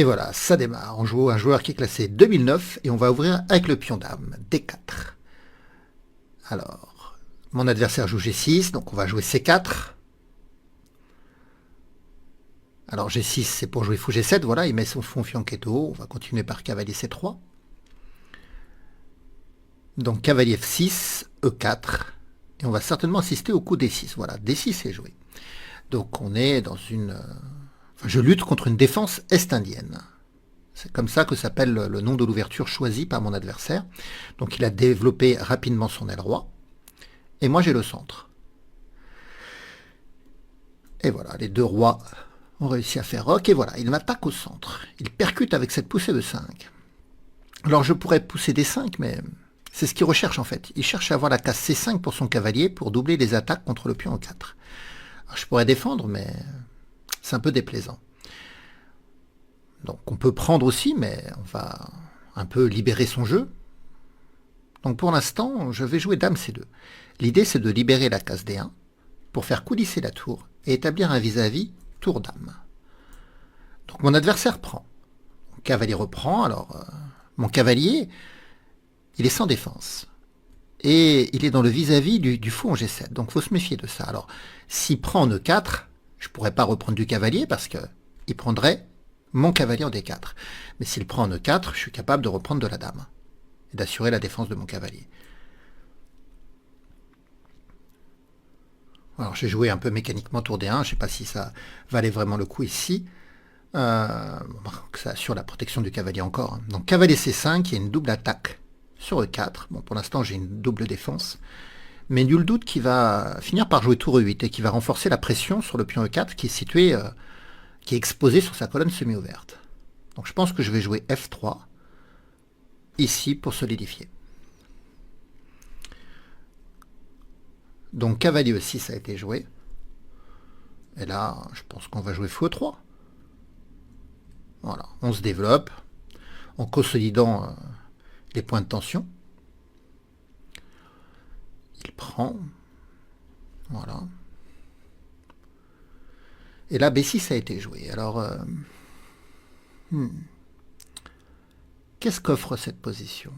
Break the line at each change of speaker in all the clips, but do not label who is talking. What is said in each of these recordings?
Et voilà, ça démarre. On joue un joueur qui est classé 2009 et on va ouvrir avec le pion dame, D4. Alors, mon adversaire joue G6, donc on va jouer C4. Alors G6, c'est pour jouer fou G7, voilà, il met son fond fianchetto. On va continuer par cavalier C3. Donc cavalier F6, E4. Et on va certainement assister au coup D6. Voilà, D6 est joué. Donc on est dans une... Enfin, je lutte contre une défense est-indienne. C'est comme ça que s'appelle le nom de l'ouverture choisi par mon adversaire. Donc il a développé rapidement son aile roi. Et moi j'ai le centre. Et voilà, les deux rois ont réussi à faire roc. Et voilà, il m'attaque au centre. Il percute avec cette poussée de 5. Alors je pourrais pousser D5, mais c'est ce qu'il recherche en fait. Il cherche à avoir la case C5 pour son cavalier pour doubler les attaques contre le pion E4. Alors, je pourrais défendre, mais c'est un peu déplaisant. Donc on peut prendre aussi, mais on va un peu libérer son jeu. Donc pour l'instant, je vais jouer dame C2. L'idée, c'est de libérer la case D1 pour faire coulisser la tour et établir un vis-à-vis tour-dame. Donc mon adversaire prend. Mon cavalier reprend. Alors mon cavalier, il est sans défense. Et il est dans le vis-à-vis du fou en G7. Donc il faut se méfier de ça. Alors s'il prend en E4, je ne pourrais pas reprendre du cavalier parce qu'il prendrait mon cavalier en D4. Mais s'il prend en E4, je suis capable de reprendre de la dame et d'assurer la défense de mon cavalier. Alors j'ai joué un peu mécaniquement tour D1, je ne sais pas si ça valait vraiment le coup ici. Ça assure la protection du cavalier encore. Donc cavalier C5, il y a une double attaque sur E4. Bon, pour l'instant j'ai une double défense. Mais nul doute qu'il va finir par jouer tour E8 et qui va renforcer la pression sur le pion E4 qui est situé... qui est exposé sur sa colonne semi-ouverte. Donc je pense que je vais jouer F3 ici pour solidifier. Donc cavalier E6 a été joué. Et là, je pense qu'on va jouer fou E3. Voilà, on se développe en consolidant les points de tension. Il prend. Voilà. Et là, B6 a été joué. Alors, qu'est-ce qu'offre cette position?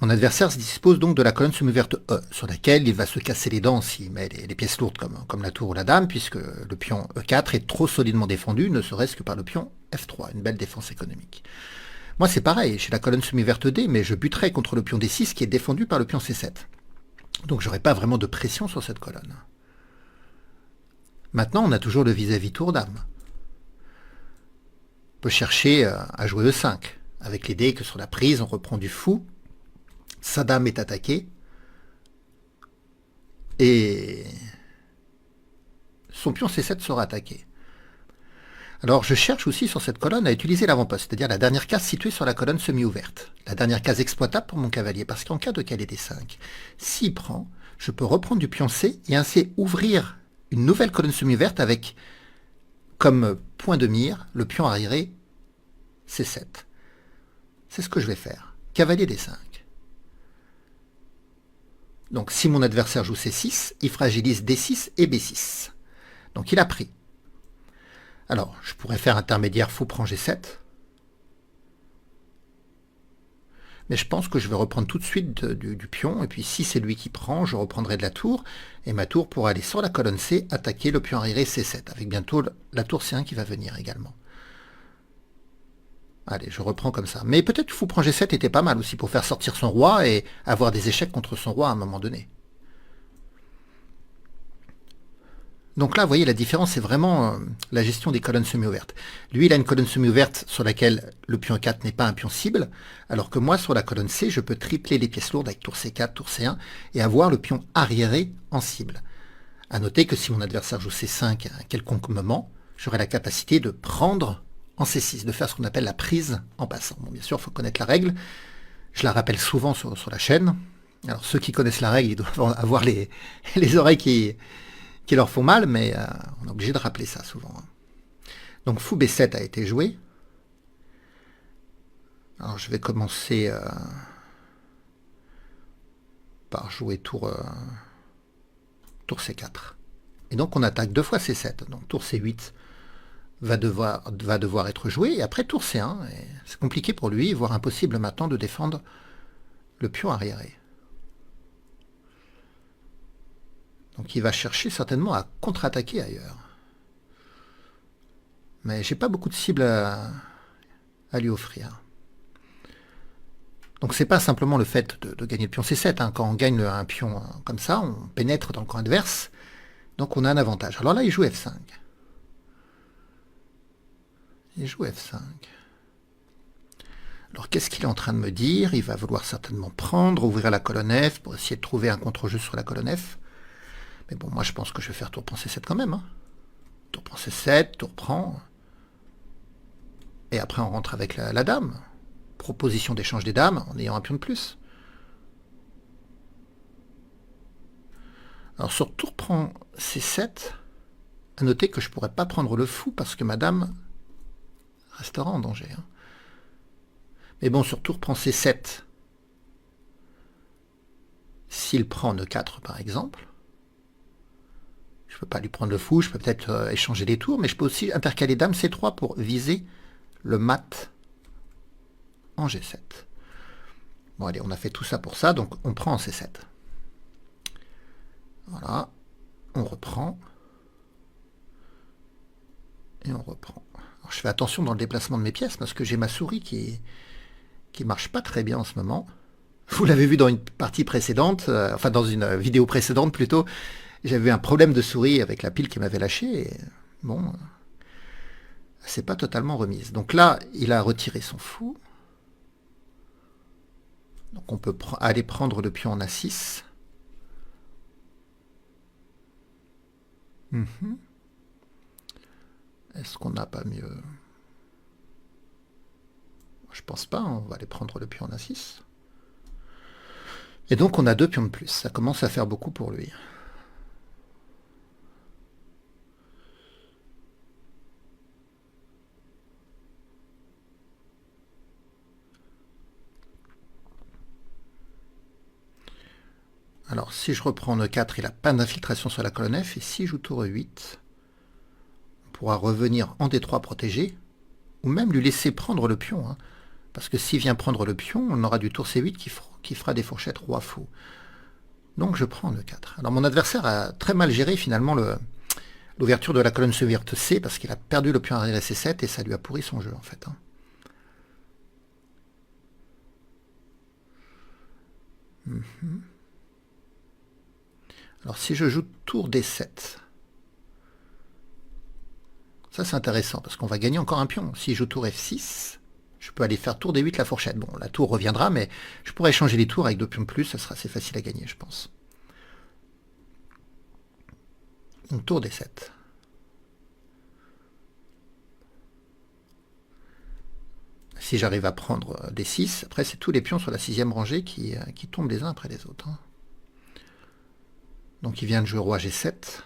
Mon adversaire se dispose donc de la colonne semi-ouverte E, sur laquelle il va se casser les dents s'il met les pièces lourdes comme la tour ou la dame, puisque le pion E4 est trop solidement défendu, ne serait-ce que par le pion F3, une belle défense économique. Moi, c'est pareil, j'ai la colonne semi-ouverte D, mais je buterai contre le pion D6 qui est défendu par le pion C7. Donc, j'aurai pas vraiment de pression sur cette colonne. Maintenant, on a toujours le vis-à-vis tour dame. On peut chercher à jouer E5, avec l'idée que sur la prise, on reprend du fou, sa dame est attaquée, et son pion C7 sera attaqué. Alors je cherche aussi sur cette colonne à utiliser l'avant-poste, c'est-à-dire la dernière case située sur la colonne semi-ouverte, la dernière case exploitable pour mon cavalier, parce qu'en cas de cavalier D5, s'il prend, je peux reprendre du pion C et ainsi ouvrir une nouvelle colonne semi-ouverte avec comme point de mire le pion arriéré C7. C'est ce que je vais faire. Cavalier D5. Donc si mon adversaire joue C6, il fragilise D6 et B6. Donc il a pris. Alors, je pourrais faire intermédiaire fou prend G7. Mais je pense que je vais reprendre tout de suite du pion. Et puis si c'est lui qui prend, je reprendrai de la tour. Et ma tour pourra aller sur la colonne C, attaquer le pion arriéré C7. Avec bientôt la tour C1 qui va venir également. Allez, je reprends comme ça. Mais peut-être fou prend G7 était pas mal aussi pour faire sortir son roi et avoir des échecs contre son roi à un moment donné. Donc là, vous voyez, la différence, c'est vraiment la gestion des colonnes semi-ouvertes. Lui, il a une colonne semi-ouverte sur laquelle le pion 4 n'est pas un pion cible, alors que moi, sur la colonne C, je peux tripler les pièces lourdes avec tour C4, tour C1, et avoir le pion arriéré en cible. A noter que si mon adversaire joue C5 à un quelconque moment, j'aurai la capacité de prendre en C6, de faire ce qu'on appelle la prise en passant. Bon, bien sûr, il faut connaître la règle. Je la rappelle souvent sur la chaîne. Alors, ceux qui connaissent la règle, ils doivent avoir les oreilles qui leur font mal, mais on est obligé de rappeler ça souvent. Donc fou B7 a été joué. Alors je vais commencer par jouer tour C4. Et donc on attaque deux fois C7. Donc tour C8 va devoir être joué, et après tour C1. C'est compliqué pour lui, voire impossible maintenant de défendre le pion arriéré. Donc il va chercher certainement à contre-attaquer ailleurs. Mais j'ai pas beaucoup de cibles à lui offrir. Donc c'est pas simplement le fait de gagner le pion C7. Hein. Quand on gagne un pion comme ça, on pénètre dans le camp adverse. Donc on a un avantage. Alors là, il joue F5. Il joue F5. Alors qu'est-ce qu'il est en train de me dire? Il va vouloir certainement prendre, ouvrir la colonne F pour essayer de trouver un contre-jeu sur la colonne F. Mais bon, moi je pense que je vais faire tour prend C7 quand même. Hein. Tour prend C7, tour prend. Et après on rentre avec la dame. Proposition d'échange des dames en ayant un pion de plus. Alors sur tour prend C7, à noter que je ne pourrais pas prendre le fou parce que ma dame restera en danger. Hein. Mais bon, sur tour prend C7, s'il prend E4 par exemple, je ne peux pas lui prendre le fou, je peux peut-être échanger les tours, mais je peux aussi intercaler dame C3 pour viser le mat en G7. Bon allez, on a fait tout ça pour ça, donc on prend en C7. Voilà, on reprend. Et on reprend. Alors, je fais attention dans le déplacement de mes pièces parce que j'ai ma souris qui marche pas très bien en ce moment. Vous l'avez vu dans une partie précédente, enfin dans une vidéo précédente plutôt, j'avais un problème de souris avec la pile qui m'avait lâché. Et bon, c'est pas totalement remise. Donc là, il a retiré son fou. Donc on peut aller prendre le pion en A6. Est-ce qu'on n'a pas mieux? Je pense pas, on va aller prendre le pion en A6. Et donc on a 2 pions de plus, ça commence à faire beaucoup pour lui. Alors si je reprends E4, il n'a pas d'infiltration sur la colonne F, et si je joue tour E8, on pourra revenir en D3 protégé, ou même lui laisser prendre le pion, hein, parce que s'il vient prendre le pion, on aura du tour C8 qui fera des fourchettes roi fou. Donc je prends E4. Alors mon adversaire a très mal géré finalement l'ouverture de la colonne ouverte C, parce qu'il a perdu le pion arrière C7, et ça lui a pourri son jeu en fait. Hein. Alors si je joue tour D7, ça c'est intéressant parce qu'on va gagner encore un pion. Si je joue tour F6, je peux aller faire tour D8 la fourchette. Bon, la tour reviendra, mais je pourrais échanger les tours avec 2 pions de plus, ça sera assez facile à gagner, je pense. Donc tour D7. Si j'arrive à prendre D6, après c'est tous les pions sur la 6e rangée qui tombent les uns après les autres. Hein. Donc il vient de jouer roi G7.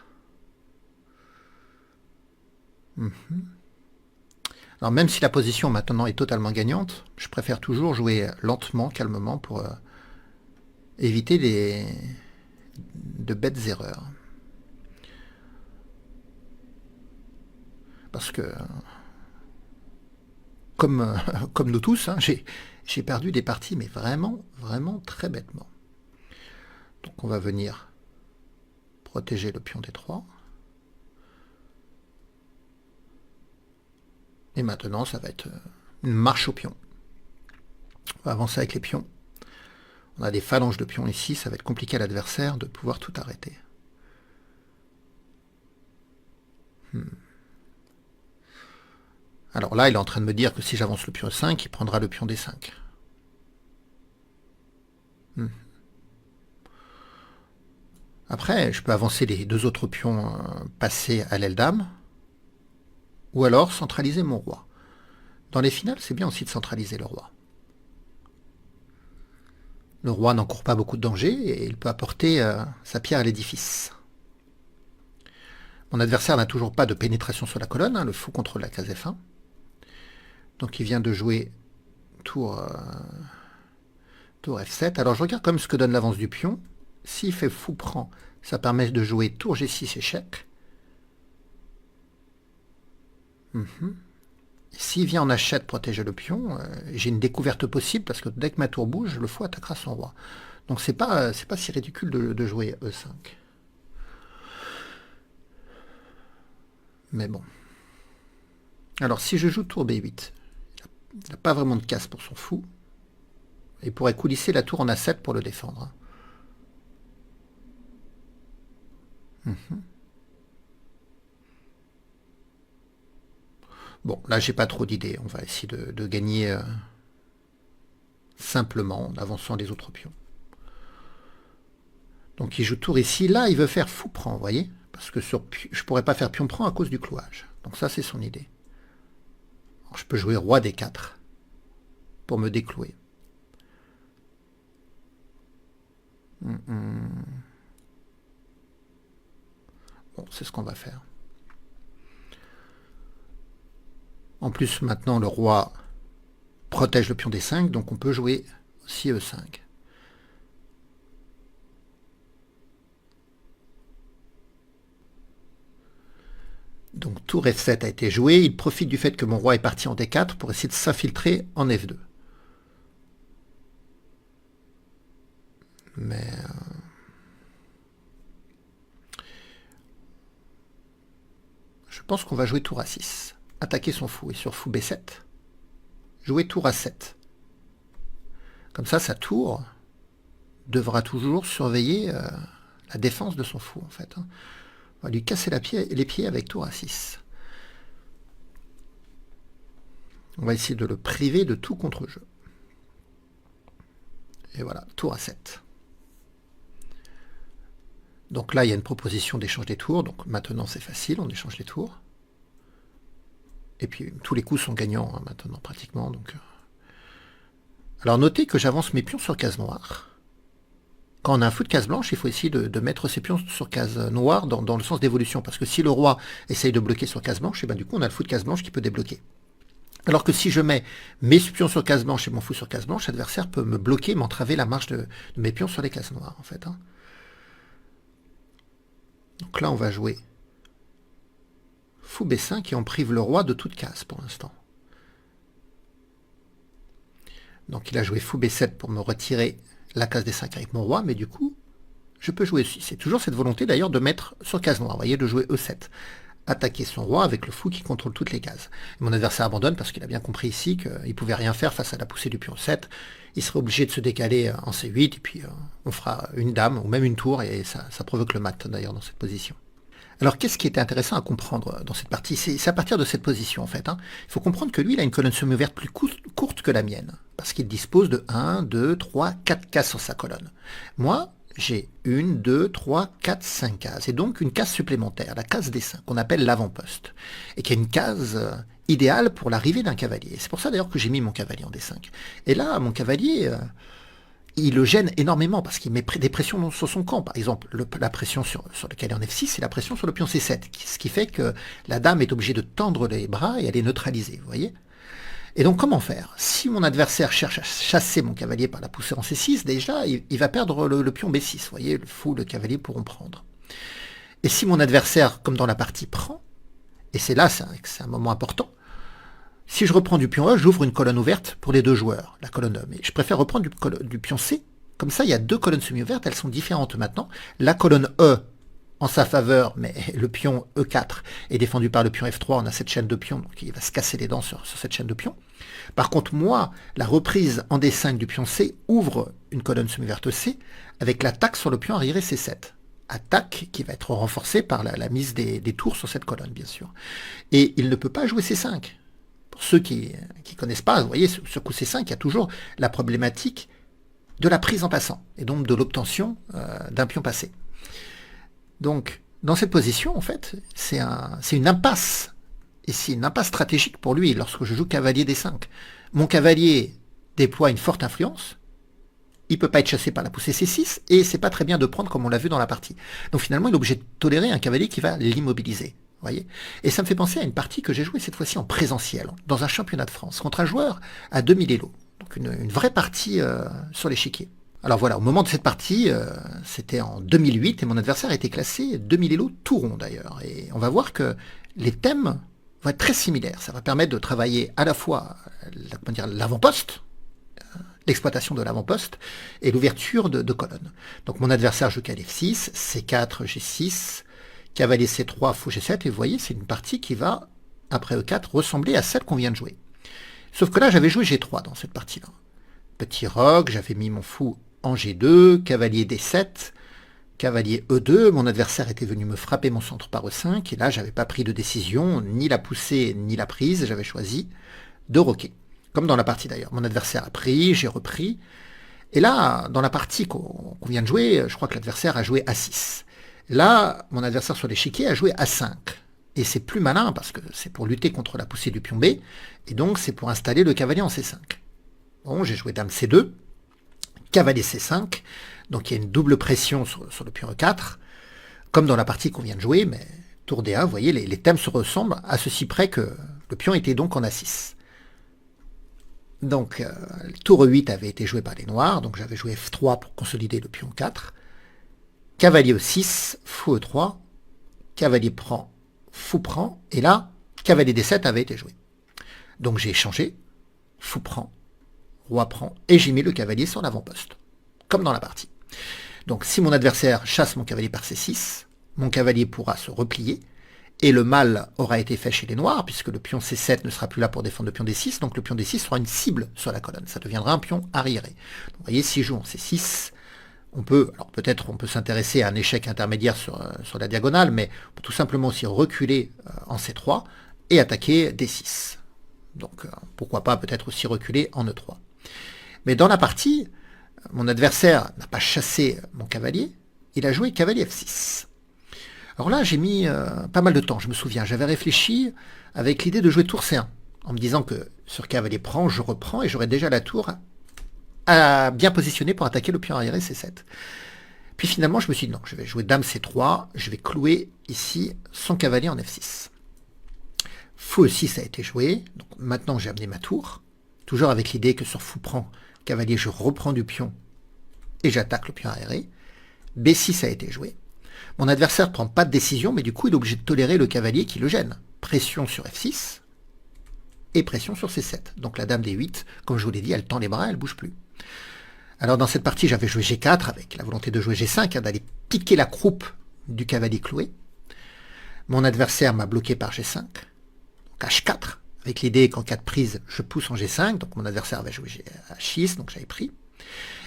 Alors même si la position maintenant est totalement gagnante, je préfère toujours jouer lentement, calmement, pour éviter de bêtes erreurs. Parce que, comme nous tous, hein, j'ai perdu des parties, mais vraiment, vraiment très bêtement. Donc on va venir protéger le pion D3. Et maintenant, ça va être une marche au pion. On va avancer avec les pions. On a des phalanges de pions ici, ça va être compliqué à l'adversaire de pouvoir tout arrêter. Alors là, il est en train de me dire que si j'avance le pion E5, il prendra le pion D5. Après, je peux avancer les 2 autres pions passés à l'aile dame, ou alors centraliser mon roi. Dans les finales, c'est bien aussi de centraliser le roi. Le roi n'encourt pas beaucoup de danger et il peut apporter sa pierre à l'édifice. Mon adversaire n'a toujours pas de pénétration sur la colonne, hein, le fou contrôle la case F1. Donc il vient de jouer tour F7. Alors je regarde quand même ce que donne l'avance du pion. S'il fait fou prend, ça permet de jouer tour G6 échec. S'il vient en H7 protéger le pion, j'ai une découverte possible parce que dès que ma tour bouge, le fou attaquera son roi. Donc c'est pas si ridicule de jouer E5. Mais bon. Alors si je joue tour B8, il n'a pas vraiment de casse pour son fou. Il pourrait coulisser la tour en A7 pour le défendre. Bon, là j'ai pas trop d'idées. On va essayer de gagner simplement en avançant les autres pions. Donc il joue tour ici. Là, il veut faire fou prend, vous voyez? Parce que je pourrais pas faire pion prend à cause du clouage. Donc ça, c'est son idée. Alors, je peux jouer roi D4 pour me déclouer. Bon, c'est ce qu'on va faire. En plus, maintenant, le roi protège le pion D5, donc on peut jouer aussi E5. Donc tour F7 a été joué, il profite du fait que mon roi est parti en D4 pour essayer de s'infiltrer en F2. Mais je pense qu'on va jouer tour A6. Attaquer son fou et sur fou B7, jouer tour A7. Comme ça, sa tour devra toujours surveiller la défense de son fou, en fait. On va lui casser les pieds avec tour A6. On va essayer de le priver de tout contre-jeu. Et voilà, tour A7. Donc là, il y a une proposition d'échange des tours. Donc maintenant, c'est facile, on échange les tours. Et puis, tous les coups sont gagnants hein, maintenant, pratiquement. Donc, alors, notez que j'avance mes pions sur case noire. Quand on a un fou de case blanche, il faut essayer de mettre ses pions sur case noire dans le sens d'évolution. Parce que si le roi essaye de bloquer sur case blanche, et ben, du coup, on a le fou de case blanche qui peut débloquer. Alors que si je mets mes pions sur case blanche et mon fou sur case blanche, l'adversaire peut me bloquer, m'entraver la marche de mes pions sur les cases noires, en fait. Hein. Donc là, on va jouer fou B5 et on prive le roi de toute case pour l'instant. Donc il a joué fou B7 pour me retirer la case D5 avec mon roi, mais du coup, je peux jouer aussi. C'est toujours cette volonté d'ailleurs de mettre sur case noire, vous voyez, de jouer E7. Attaquer son roi avec le fou qui contrôle toutes les cases. Et mon adversaire abandonne parce qu'il a bien compris ici qu'il ne pouvait rien faire face à la poussée du pion 7. Il serait obligé de se décaler en C8 et puis on fera une dame ou même une tour et ça provoque le mat d'ailleurs dans cette position. Alors qu'est-ce qui était intéressant à comprendre dans cette partie? C'est à partir de cette position en fait. Hein. Il faut comprendre que lui il a une colonne semi-ouverte plus courte que la mienne parce qu'il dispose de 1, 2, 3, 4 cases sur sa colonne. Moi, j'ai 1, 2, 3, 4, 5 cases. Et donc une case supplémentaire, la case D5, qu'on appelle l'avant-poste. Et qui est une case idéale pour l'arrivée d'un cavalier. C'est pour ça d'ailleurs que j'ai mis mon cavalier en D5. Et là, mon cavalier, il le gêne énormément parce qu'il met des pressions sur son camp. Par exemple, la pression sur le cavalier en F6 et la pression sur le pion C7. Ce qui fait que la dame est obligée de tendre les bras et elle est neutralisée. Vous voyez ? Et donc, comment faire? Si mon adversaire cherche à chasser mon cavalier par la poussée en C6, déjà, il va perdre le pion B6. Vous voyez, le fou, le cavalier pourront prendre. Et si mon adversaire, comme dans la partie, prend, et c'est là, c'est un moment important, si je reprends du pion E, j'ouvre une colonne ouverte pour les deux joueurs, la colonne E. Mais je préfère reprendre du pion C. Comme ça, il y a deux colonnes semi-ouvertes, elles sont différentes maintenant. La colonne E, en sa faveur, mais le pion E4 est défendu par le pion F3, on a cette chaîne de pions, donc il va se casser les dents sur cette chaîne de pions. Par contre, moi, la reprise en D5 du pion C ouvre une colonne semi-verte C avec l'attaque sur le pion arriéré C7. Attaque qui va être renforcée par la mise des tours sur cette colonne, bien sûr. Et il ne peut pas jouer C5. Pour ceux qui ne connaissent pas, vous voyez, sur coup C5, il y a toujours la problématique de la prise en passant, et donc de l'obtention d'un pion passé. Donc, dans cette position, en fait, c'est une impasse. Et c'est une impasse stratégique pour lui lorsque je joue cavalier D5. Mon cavalier déploie une forte influence. Il ne peut pas être chassé par la poussée C6 et c'est pas très bien de prendre comme on l'a vu dans la partie. Donc finalement, il est obligé de tolérer un cavalier qui va l'immobiliser. Voyez. Et ça me fait penser à une partie que j'ai jouée cette fois-ci en présentiel, dans un championnat de France, contre un joueur à 2000 élos. Donc une vraie partie sur l'échiquier. Alors voilà, au moment de cette partie, c'était en 2008 et mon adversaire était classé 2000 élos tout rond d'ailleurs. Et on va voir que les thèmes vont être très similaires. Ça va permettre de travailler à la fois l'avant-poste, l'exploitation de l'avant-poste et l'ouverture de colonnes. Donc mon adversaire joue cavalier F6, C4, G6, cavalier C3, fou G7, et vous voyez, c'est une partie qui va, après E4, ressembler à celle qu'on vient de jouer. Sauf que là, j'avais joué G3 dans cette partie-là. Petit roc, j'avais mis mon fou en G2, cavalier D7, cavalier E2, mon adversaire était venu me frapper mon centre par E5, et là, j'avais pas pris de décision, ni la poussée, ni la prise, j'avais choisi de roquer. Comme dans la partie d'ailleurs. Mon adversaire a pris, j'ai repris. Et là, dans la partie qu'on vient de jouer, je crois que l'adversaire a joué A6. Là, mon adversaire sur l'échiquier a joué A5. Et c'est plus malin parce que c'est pour lutter contre la poussée du pion B. Et donc, c'est pour installer le cavalier en C5. Bon, j'ai joué dame C2, cavalier C5. Donc, il y a une double pression sur le pion E4, comme dans la partie qu'on vient de jouer. Mais tour D1, vous voyez, les thèmes se ressemblent à ceci près que le pion était donc en A6. Donc, tour E8 avait été joué par les noirs, donc j'avais joué F3 pour consolider le pion 4. Cavalier E6, fou E3, cavalier prend, fou prend, et là, cavalier D7 avait été joué. Donc j'ai échangé, fou prend, roi prend, et j'ai mis le cavalier sur l'avant-poste, comme dans la partie. Donc si mon adversaire chasse mon cavalier par C6, mon cavalier pourra se replier, et le mal aura été fait chez les noirs, puisque le pion C7 ne sera plus là pour défendre le pion D6, donc le pion D6 sera une cible sur la colonne, ça deviendra un pion arriéré. Donc, vous voyez, si je joue en C6, peut-être on peut s'intéresser à un échec intermédiaire sur la diagonale, mais on peut tout simplement aussi reculer en C3 et attaquer D6. Donc pourquoi pas peut-être aussi reculer en E3. Mais dans la partie, mon adversaire n'a pas chassé mon cavalier, il a joué cavalier F6. Alors là, j'ai mis pas mal de temps, je me souviens. J'avais réfléchi avec l'idée de jouer tour C1, en me disant que sur cavalier prend, je reprends, et j'aurais déjà la tour à bien positionner pour attaquer le pion arriéré C7. Puis finalement, je me suis dit non, je vais jouer dame C3, je vais clouer ici son cavalier en F6. Fou E6 a été joué, donc maintenant j'ai amené ma tour, toujours avec l'idée que sur fou prend, cavalier, je reprends du pion, et j'attaque le pion arriéré. B6 a été joué. Mon adversaire ne prend pas de décision, mais du coup, il est obligé de tolérer le cavalier qui le gêne. Pression sur F6 et pression sur C7. Donc la dame D8, comme je vous l'ai dit, elle tend les bras, elle ne bouge plus. Alors dans cette partie, j'avais joué G4 avec la volonté de jouer G5, d'aller piquer la croupe du cavalier cloué. Mon adversaire m'a bloqué par G5, donc H4, avec l'idée qu'en cas de prise, je pousse en G5. Donc mon adversaire avait joué H6, donc j'avais pris.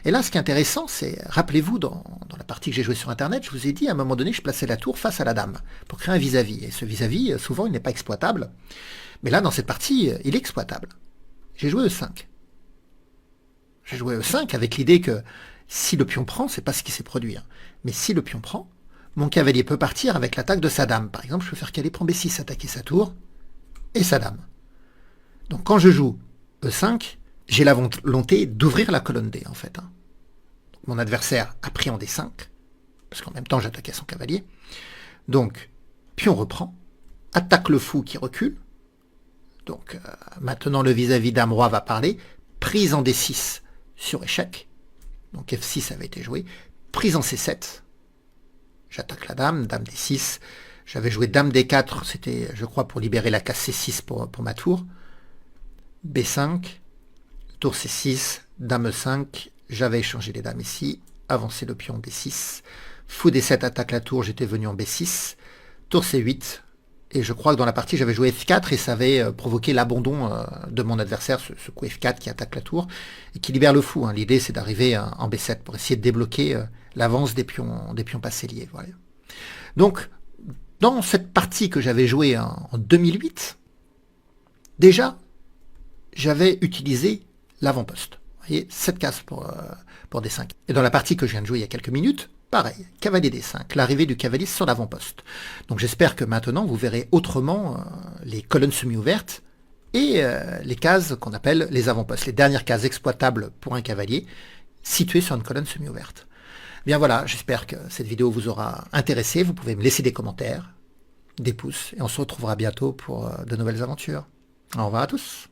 Et là, ce qui est intéressant, c'est, rappelez-vous, dans la partie que j'ai jouée sur Internet, je vous ai dit, à un moment donné, je plaçais la tour face à la dame, pour créer un vis-à-vis. Et ce vis-à-vis, souvent, il n'est pas exploitable. Mais là, dans cette partie, il est exploitable. J'ai joué E5. J'ai joué E5 avec l'idée que si le pion prend, c'est pas ce qui s'est produit. Mais si le pion prend, mon cavalier peut partir avec l'attaque de sa dame. Par exemple, je peux faire cavalier prend B6, attaquer sa tour et sa dame. Donc quand je joue E5, j'ai la volonté d'ouvrir la colonne D, en fait. Donc, mon adversaire a pris en D5, parce qu'en même temps, j'attaquais son cavalier. Donc, pion reprend, attaque le fou qui recule. Donc, maintenant, le vis-à-vis dame-roi va parler. Prise en D6 sur échec. Donc, F6 avait été joué. Prise en C7. J'attaque la dame, dame D6. J'avais joué dame D4, c'était, je crois, pour libérer la case C6 pour ma tour. B5. Tour C6, dame E5, j'avais échangé les dames ici, avancé le pion B6, fou D7 attaque la tour, j'étais venu en B6, tour C8, et je crois que dans la partie j'avais joué F4 et ça avait provoqué l'abandon de mon adversaire, ce coup F4 qui attaque la tour et qui libère le fou. L'idée c'est d'arriver en B7 pour essayer de débloquer l'avance des pions passés liés. Voilà. Donc dans cette partie que j'avais jouée en 2008, déjà j'avais utilisé l'avant-poste. Vous voyez, 7 cases pour D5. Et dans la partie que je viens de jouer il y a quelques minutes, pareil, cavalier D5, l'arrivée du cavalier sur l'avant-poste. Donc j'espère que maintenant vous verrez autrement les colonnes semi-ouvertes et les cases qu'on appelle les avant-postes, les dernières cases exploitables pour un cavalier situées sur une colonne semi-ouverte. Bien voilà, j'espère que cette vidéo vous aura intéressé. Vous pouvez me laisser des commentaires, des pouces, et on se retrouvera bientôt pour de nouvelles aventures. Au revoir à tous.